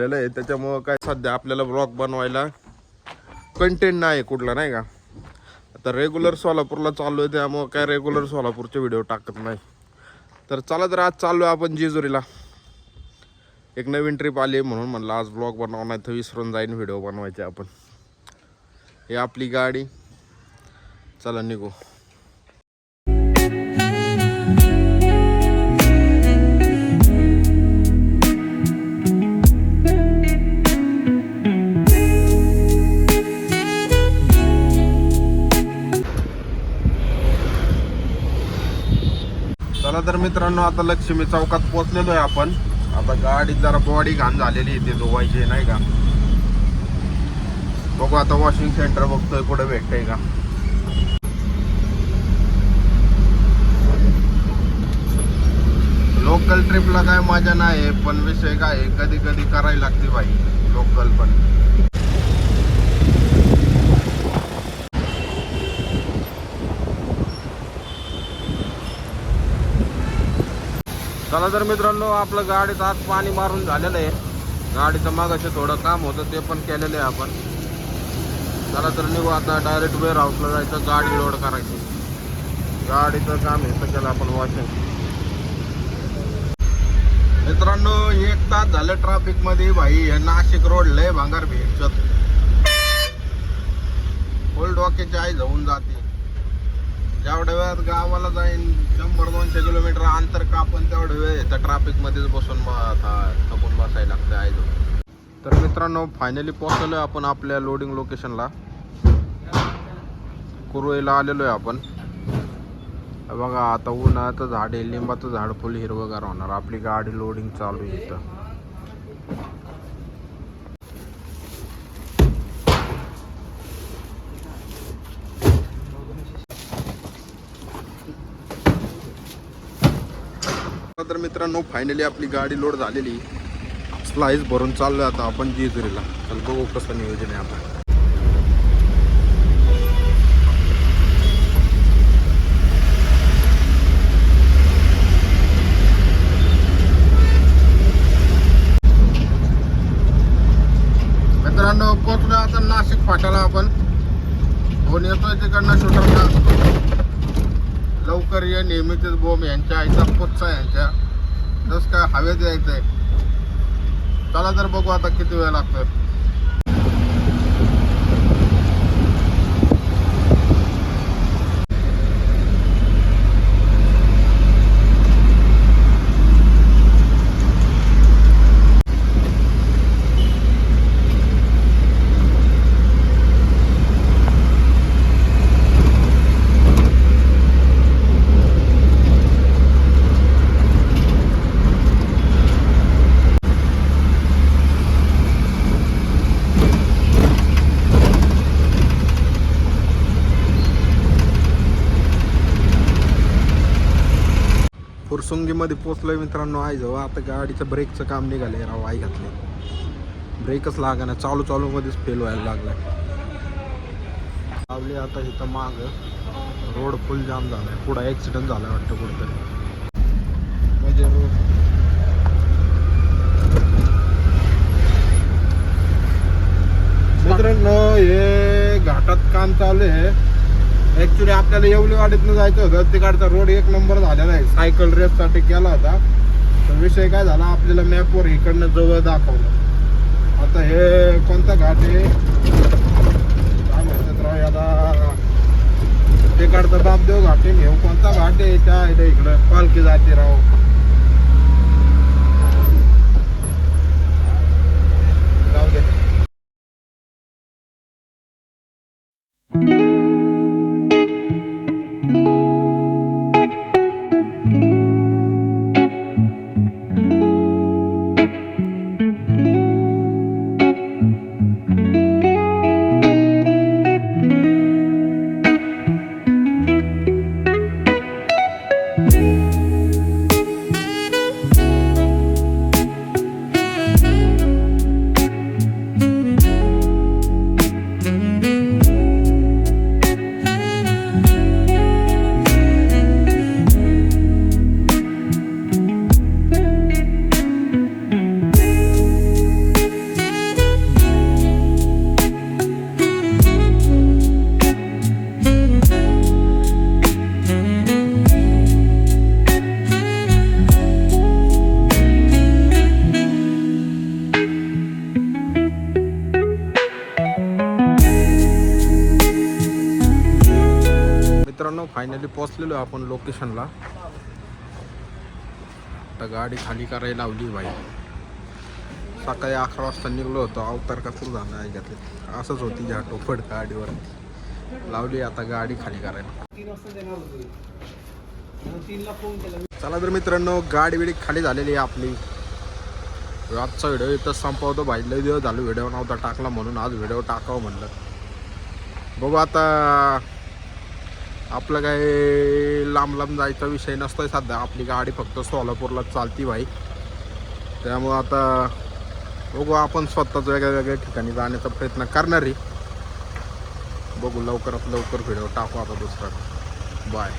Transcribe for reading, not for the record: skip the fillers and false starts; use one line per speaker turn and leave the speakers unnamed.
आहे त्याच्यामुळं काय सध्या आपल्याला ब्लॉग बनवायला कंटेंट नाही कुठला नाही का. आता रेग्युलर सोलापूरला चालू आहे त्यामुळं काय रेग्युलर सोलापूरचे व्हिडिओ टाकत नाही. तर चला तर आज चाललो आहे आपण जेजुरीला. एक नवीन ट्रिप आली म्हणून म्हणलं आज ब्लॉग बनवा, नाही तर विसरून जाईन व्हिडिओ बनवायचे आपण. हे आपली गाडी, चला निघू. चला तर मित्रांनो, आता लक्ष्मी चौकात पोहोचलेलो आहे आपण. आता गाडीत जरा बॉडी घाण झालेली आहे, ते धुवायची नाही का. बघू आता वॉशिंग सेंटर बघतोय कुठे भेटतंय का. लोकल ट्रिपला काय मजा नाही, पण विषय काय कधी कधी करायला लागते भाई लोकल पण. चला तर मित्रांनो, आपलं गाडीत आज पाणी मारून झालेलं आहे. गाडीचं मागाचं थोडं काम होतं ते पण केलेलं आहे आपण. चला तर निघू आता, डायरेक्ट वेअर हाऊसला जायचं, गाडी लोड करायची. गाडीचं काम हे तर केलं आपण वॉशिंग. मित्रांनो 1 तास झालं ट्रॅफिक मध्ये भाई. हे नाशिक रोड लय भांगार भेटत, फुल डोक्याची आई जाऊन जाते. जेवढ्या वेळात गावाला जाईन 100-200 किलोमीटर अंतर कापून तेवढ्या वेळ त्या ट्रॅफिक मध्येच बसून थकून बसायला लागतं आहे. तर मित्रांनो फायनली पोहोचलो आहे आपण आपल्या लोडिंग लोकेशनला. कुरळीला आलेलो आहे आपण. बघा आता उन्हाचं झाड आहे, लिंबाचं झाड फुल हिरवगार होणार. आपली गाडी लोडिंग चालू आहे इथं. तर मित्रांनो फायनली आपली गाडी लोड झालेली. स्लाइस भरून चाललोय आता आपण जेजुरीला. चल बघू कसं नियोजन आहे आपण. मित्रांनो पोचलो आता नाशिक फाट्याला आपण. फोन येतोय तिकडनं शूटरला, लवकर ये. नेहमीचेच बोम यांच्या आईचा पोचचा यांच्या जस काय हवेत यायचंय. चला तर बघू आता किती वेळ लागतोय. फुरसुंगीमध्ये पोचलोय मित्रांनो आई जवळ. आता गाडीचं ब्रेकचं काम निघाले राव. आई घातले, ब्रेकच लागाना. चालू मध्येच फेल व्हायला लागलाय. लावली आता इथं माग. रोड फुल जाम झालाय. पुढं ॲक्सिडेंट झालाय वाटतं कुठंतरी. म्हणजे मित्रांनो हे घाटात काम चालू आहे. ऍक्च्युली आपल्याला येवलेवाडीतनं जायचं होतं. तिकडचा रोड 1 नंबर झालेला आहे. सायकल रेससाठी केला होता. तर विषय काय झाला, आपल्याला मॅपवर इकडनं जवळ दाखवलं. आता हे कोणता घाट आहे काय म्हणतात राव याला, तिकडचा बापदेव घाट आहे. हे कोणता घाट आहे त्या इकडं पालखी जाते राव. जाऊ दे. फायनली पोचलेलो आपण लोकेशनला. आता गाडी खाली करायला लावली भाई. सकाळी 11 वाजता निघलो होतो. अवतार का सुरू झाला ऐकतले असंच होती ज्या टोपड गाडीवर लावली. आता गाडी खाली करायला.
3 वाजता देणार होते. 3ला फोन केला.
चला तर मित्रांनो गाडी बिडी खाली झालेली आहे आपली. आजचा व्हिडिओ इथं संपवतो भाई. लय दिवस झालं व्हिडिओ नव्हता टाकला म्हणून आज व्हिडिओ टाकावं म्हणलं. बघू आता आपलं काय लांब लांब जायचा विषय नसतोय सध्या. आपली गाडी फक्त सोलापूरला चालती भाई. त्यामुळं आता बघू आपण स्वतःच वेगळ्या ठिकाणी जाण्याचा प्रयत्न करणार आहे. बघू लवकरात लवकर व्हिडिओ टाकू आता दुसरा. बाय.